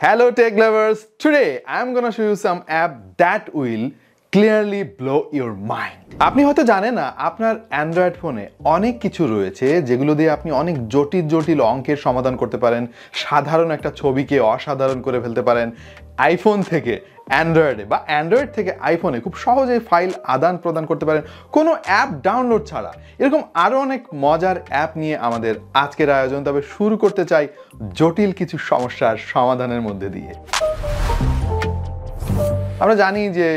Hello tech lovers, today I'm gonna show you some app that will clearly blow your mind. আপনি হয়তো জানেন না আপনার Android ফোনে অনেক কিছু রয়েছে যেগুলো দিয়ে আপনি অনেক জটিল জটিল অঙ্কের সমাধান করতে পারেন, সাধারণ একটা ছবিকে অসাধারণ করে ফেলতে পারেন। আইফোন থেকে অ্যান্ড্রয়েডে বা অ্যান্ড্রয়েড থেকে আইফোনে খুব সহজেই ফাইল আদান প্রদান করতে পারেন কোনো অ্যাপ ডাউনলোড ছাড়া। এরকম আরও অনেক মজার অ্যাপ নিয়ে আমাদের আজকের আয়োজন, তবে শুরু করতে চাই জটিল কিছু সমস্যার সমাধানের মধ্যে দিয়ে। আমরা জানি যে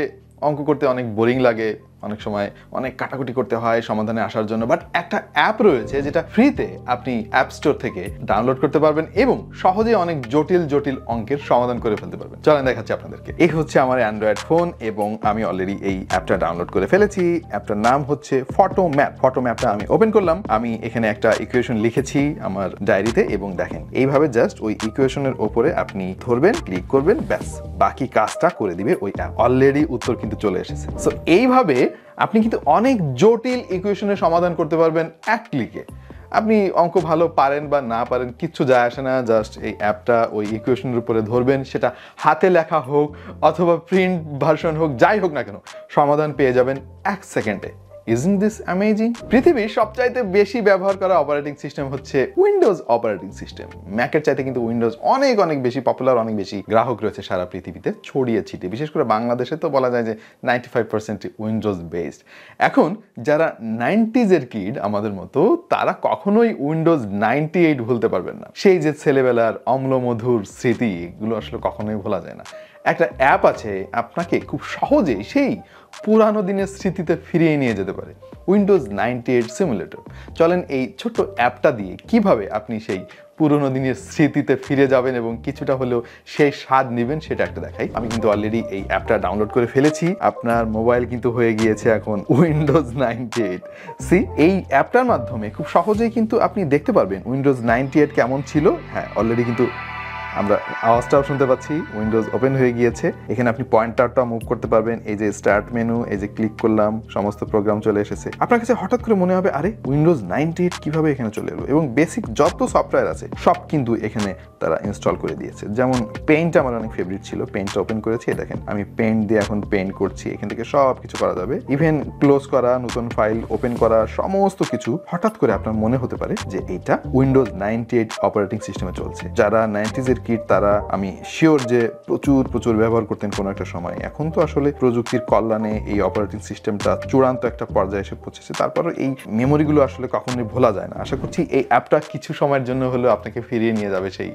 অঙ্ক করতে অনেক বোরিং লাগে, অনেক সময় অনেক কাটাকুটি করতে হয় সমাধানে আসার জন্য, বাট একটা অ্যাপ রয়েছে যেটা ফ্রিতে আপনি অ্যাপ স্টোর থেকে ডাউনলোড করতে পারবেন এবং সহজেই অনেক জটিল জটিল অঙ্কের সমাধান করে ফেলতে পারবেন। চলেন দেখাচ্ছি আপনাদেরকে। এই হচ্ছে আমার অ্যান্ড্রয়েড ফোন এবং আমি অলরেডি এই অ্যাপটা ডাউনলোড করে ফেলেছি। অ্যাপটার নাম হচ্ছে ফটো ম্যাপ। ফটো ম্যাপটা আমি ওপেন করলাম। আমি এখানে একটা ইকুয়েশন লিখেছি আমার ডায়েরিতে এবং দেখেন এইভাবে জাস্ট ওই ইকুয়েশনের ওপরে আপনি ধরবেন, ক্লিক করবেন, ব্যাস বাকি কাজটা করে দিবে ওই অ্যাপ। অলরেডি উত্তর কিন্তু চলে এসেছে। সো এইভাবে আপনি কিন্তু অনেক জটিল ইকুয়েশনের সমাধান করতে পারবেন এক ক্লিকে। আপনি অঙ্ক ভালো পারেন বা না পারেন কিচ্ছু যায় আসে না, জাস্ট এই অ্যাপটা ওই ইকুয়েশনের উপরে ধরবেন, সেটা হাতে লেখা হোক অথবা প্রিন্ট ভার্সন হোক, যাই হোক না কেন সমাধান পেয়ে যাবেন 1 সেকেন্ডে। Isn't this amazing? পৃথিবীর সবচাইতে বেশি ব্যবহার করা অপারেটিং সিস্টেম হচ্ছে উইন্ডোজ অপারেটিং সিস্টেম। ম্যাকের চাইতে কিন্তু উইন্ডোজ অনেক অনেক বেশি পপুলার, অনেক বেশি গ্রাহক রয়েছে সারা পৃথিবীতে ছড়িয়ে ছিটিয়ে। বিশেষ করে বাংলাদেশে তো বলা যায় যে 95% উইন্ডোজ বেসড। এখন যারা 90s কিড আমাদের মতো, তারা কখনোই উইন্ডোজ 98 ভুলতে পারবেন না। সেই যে ছেলেবেলার অম্লমধুর স্মৃতি, এগুলো আসলে কখনোই ভোলা যায় না। একটা অ্যাপ আছে আপনাকে খুব সহজেই সেই পুরানো দিনের স্মৃতিতে ফিরিয়ে নিয়ে যেতে পারে, উইন্ডোজ 98 সিমুলেটর। চলেন এই ছোট্ট অ্যাপটা দিয়ে কিভাবে আপনি সেই পুরনো দিনের স্মৃতিতে ফিরে যাবেন এবং কিছুটা হলেও সেই স্বাদ নেবেন সেটা একটা দেখাই। আমি কিন্তু অলরেডি এই অ্যাপটা ডাউনলোড করে ফেলেছি। আপনার মোবাইল কিন্তু হয়ে গিয়েছে এখন উইন্ডোজ 98। সি, এই অ্যাপটার মাধ্যমে খুব সহজেই কিন্তু আপনি দেখতে পারবেন উইন্ডোজ 98 কেমন ছিল। হ্যাঁ, অলরেডি কিন্তু আমরা আওয়াজটাও শুনতে পাচ্ছি, উইন্ডোজ ওপেন হয়ে গিয়েছে। এখানে আপনি পয়েন্টারটা মুভ করতে পারবেন। এই যে স্টার্ট মেনু, এই যে ক্লিক করলাম, সমস্ত প্রোগ্রাম চলে এসেছে। আপনার কাছে হঠাৎ করে মনে হবে আরে উইন্ডোজ 98 কিভাবে এখানে চলে এলো, এবং বেসিক যত সফটওয়্যার আছে সব কিন্তু এখানে তারা ইনস্টল করে দিয়েছে। যেমন পেইন্ট আমার অনেক ফেভারিট ছিল, পেইন্টটা ওপেন করেছি। দেখেন আমি পেইন্ট দিয়ে এখন পেইন্ট করছি, এখান থেকে সব কিছু করা যাবে, ইভেন ক্লোজ করা, নতুন ফাইল ওপেন করা, সমস্ত কিছু। হঠাৎ করে আপনার মনে হতে পারে যে এইটা উইন্ডোজ 98 অপারেটিং সিস্টেমে চলছে। যারা 90s কিট, তারা আমি শিওর যে প্রচুর ব্যবহার করতেন কোনো একটা সময়। এখন তো আসলে প্রযুক্তির কল্যাণে এই অপারেটিং সিস্টেমটা চূড়ান্ত একটা পর্যায়ে এসে পৌঁছেছে। তারপরে এই মেমোরিগুলো আসলে কখনোই ভোলা যায় না। আশা করছি এই অ্যাপটা কিছু সময়ের জন্য হলেও আপনাকে ফিরিয়ে নিয়ে যাবে সেই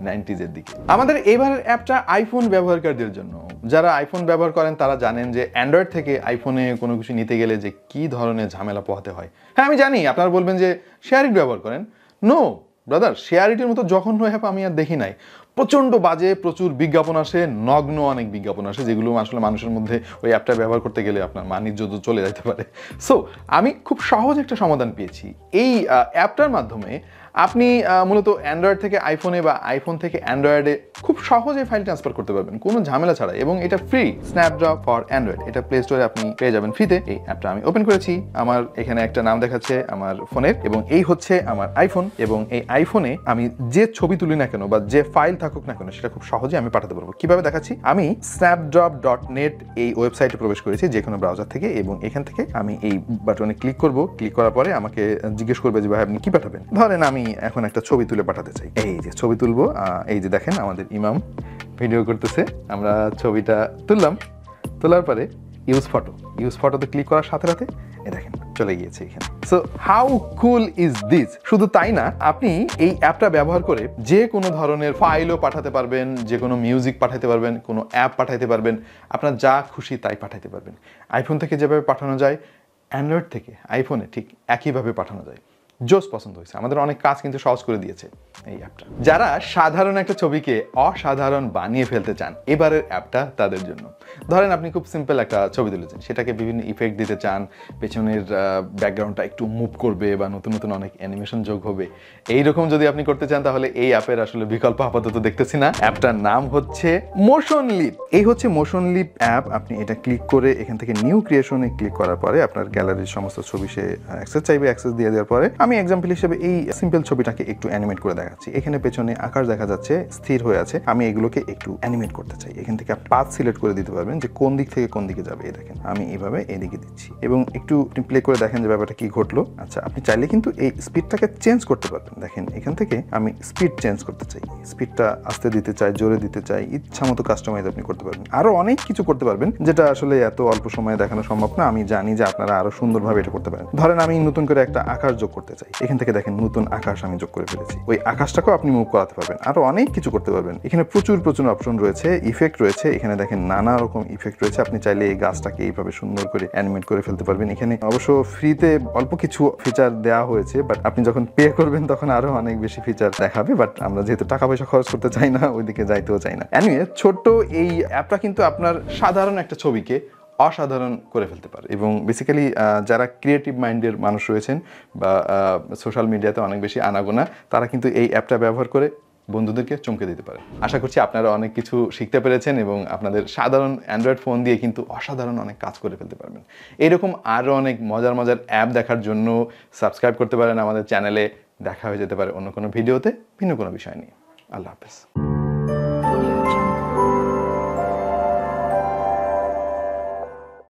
90s দিকে। আমাদের এবারের অ্যাপটা আইফোন ব্যবহারকারীদের জন্য। যারা আইফোন ব্যবহার করেন তারা জানেন যে অ্যান্ড্রয়েড থেকে আইফোনে কোনো কিছু নিতে গেলে যে কি ধরনের ঝামেলা পোহাতে হয়। হ্যাঁ আমি জানি, আপনারা বলবেন যে শেয়ার ইট ব্যবহার করেন। নো ব্রাদার, শেয়ার ইটের মতো জঘন্য অ্যাপ আমি আর দেখি নাই। প্রচণ্ড বাজে, প্রচুর বিজ্ঞাপন আসে, নগ্ন অনেক বিজ্ঞাপন আসে, যেগুলো আসলে মানুষের মধ্যে ওই অ্যাপটা ব্যবহার করতে গেলে আপনার মানিজ্য চলে যেতে পারে। সো আমি খুব সহজ একটা সমাধান পেয়েছি। এই অ্যাপটার মাধ্যমে আপনি মূলত অ্যান্ড্রয়েড থেকে আইফোনে বা আইফোন থেকে অ্যান্ড্রয়েডে খুব সহজে ফাইল ট্রান্সফার করতে পারবেন কোনো ঝামেলা ছাড়া, এবং এটা ফ্রি। স্ন্যাপড্রপ ফর অ্যান্ড্রয়েড, এটা প্লে স্টোরে আপনি পেয়ে যাবেন ফ্রিতে। এই অ্যাপটা আমি ওপেন করেছি, আমার এখানে একটা নাম দেখাচ্ছে আমার ফোনের, এবং এই হচ্ছে আমার আইফোন। এবং এই আইফোনে আমি যে ছবি তুলি না কেন বা যে ফাইল থাকুক না কেন সেটা খুব সহজে আমি পাঠাতে পারবো। কিভাবে দেখাচ্ছি, আমি snapdrop.net এই ওয়েবসাইটে প্রবেশ করেছি যে কোনো ব্রাউজার থেকে, এবং এখান থেকে আমি এই বাটনে ক্লিক করব। ক্লিক করার পরে আমাকে জিজ্ঞেস করবে যে ভাই আপনি কি পাঠাবেন। ধরেন আমি এখন একটা ছবি তুলে পাঠাতে চাই। এই যে ছবি তুলবো, এই যে দেখেন আমাদের ইমাম ভিডিও করতেছে। আমরা ছবিটা তুললাম, তোলার পরে ইউজ ফটোতে ক্লিক করার সাথে সাথে এই দেখেন চলে গিয়েছে এখানে। So how cool is this. শুধু তাই না, আপনি এই অ্যাপটা ব্যবহার করে যে কোনো ধরনের ফাইলও পাঠাতে পারবেন, যে কোনো মিউজিক পাঠাতে পারবেন, কোনো অ্যাপ পাঠাতে পারবেন, আপনার যা খুশি তাই পাঠাতে পারবেন। আইফোন থেকে যেভাবে পাঠানো যায় অ্যান্ড্রয়েড থেকে আইফোনে ঠিক একইভাবে পাঠানো যায়। জোস পছন্দ হয়েছে, আমাদের অনেক কাজ কিন্তু সহজ করে দিয়েছে এই অ্যাপটা। যারা সাধারণ একটা ছবিকে অসাধারণ বানিয়ে ফেলতে চান, এবারের অ্যাপটা তাদের জন্য। ধরেন আপনি খুব সিম্পল একটা ছবি তুলেছেন, সেটাকে বিভিন্ন ইফেক্ট দিতে চান, পেছনের ব্যাকগ্রাউন্ডটা একটু মুভ করবে বা নতুন নতুন অনেক অ্যানিমেশন যোগ হবে, এইরকম যদি আপনি করতে চান তাহলে এই অ্যাপের আসলে বিকল্প আপাতত দেখতেছি না। অ্যাপটার নাম হচ্ছে মোশন লিপ। এই হচ্ছে মোশন লিপ অ্যাপ। আপনি এটা ক্লিক করে এখান থেকে নিউ ক্রিয়েশনে ক্লিক করার পরে আপনার গ্যালারির সমস্ত ছবি সে অ্যাক্সেস চাইবে। অ্যাক্সেস দিয়ে দেওয়ার পরে আমি আমি এক্সাম্পল হিসেবে এই সিম্পল ছবিটাকে একটু অ্যানিমেট করে দেখাচ্ছি। এখানে পেছনে আকাশ দেখা যাচ্ছে, স্থির হয়ে আছে। আমি এগুলোকে একটু অ্যানিমেট করতে চাই। এখান থেকে পাথ সিলেক্ট করে দিতে পারবেন যে কোন দিক থেকে কোন দিকে যাবে। এই দেখেন আমি এইভাবে এদিকে দিচ্ছি এবং একটু প্লে করে দেখেন যে ব্যাপারটা কি ঘটলো। আচ্ছা, আপনি চাইলে কিন্তু এই স্পিডটাকে চেঞ্জ করতে পারবেন। দেখেন এখান থেকে আমি স্পিড চেঞ্জ করতে চাই, স্পিডটা আস্তে দিতে চাই, জোরে দিতে চাই, ইচ্ছা মতো কাস্টমাইজ আপনি করতে পারবেন। আরো অনেক কিছু করতে পারবেন যেটা আসলে এত অল্প সময়ে দেখানো সম্ভব না। আমি জানি যে আপনারা আরো সুন্দরভাবে এটা করতে পারেন। ধরেন আমি নতুন করে একটা আকাশ যোগ করতে চাই, এখান থেকে দেখেন নতুন আকাশ আমি যোগ করে ফেলেছি। ওই আকাশটাকেও আপনি মুভ করাতে পারবেন, আরো অনেক কিছু করতে পারবেন। এখানে প্রচুর অপশন রয়েছে, ইফেক্ট রয়েছে। এখানে দেখেন নানা রকম ইফেক্ট রয়েছে। আপনি চাইলে এই গাছটাকে এইভাবে সুন্দর করে অ্যানিমেট করে ফেলতে পারবেন। এখানে অবশ্য ফ্রিতে অল্প কিছু ফিচার দেওয়া হয়েছে, বাট আপনি যখন পে করবেন তখন আরো অনেক বেশি ফিচার দেখাবে। বাট আমরা যেহেতু টাকা পয়সা খরচ করতে চাই না, ওইদিকে যাইতেও চাই না। এনিওয়ে, ছোট্ট এই অ্যাপটা কিন্তু আপনার সাধারণ একটা ছবিকে অসাধারণ করে ফেলতে পারে। এবং বেসিক্যালি যারা ক্রিয়েটিভ মাইন্ডের মানুষ রয়েছেন বা সোশ্যাল মিডিয়াতে অনেক বেশি আনাগোনা, তারা কিন্তু এই অ্যাপটা ব্যবহার করে বন্ধুদেরকে চমকে দিতে পারে। আশা করছি আপনারা অনেক কিছু শিখতে পেরেছেন এবং আপনাদের সাধারণ অ্যান্ড্রয়েড ফোন দিয়ে কিন্তু অসাধারণ অনেক কাজ করে ফেলতে পারবেন। এইরকম আরও অনেক মজার অ্যাপ দেখার জন্য সাবস্ক্রাইব করতে পারেন আমাদের চ্যানেলে। দেখা হয়ে যেতে পারে অন্য কোনো ভিডিওতে ভিন্ন কোনো বিষয় নিয়ে। আল্লাহ হাফেজ।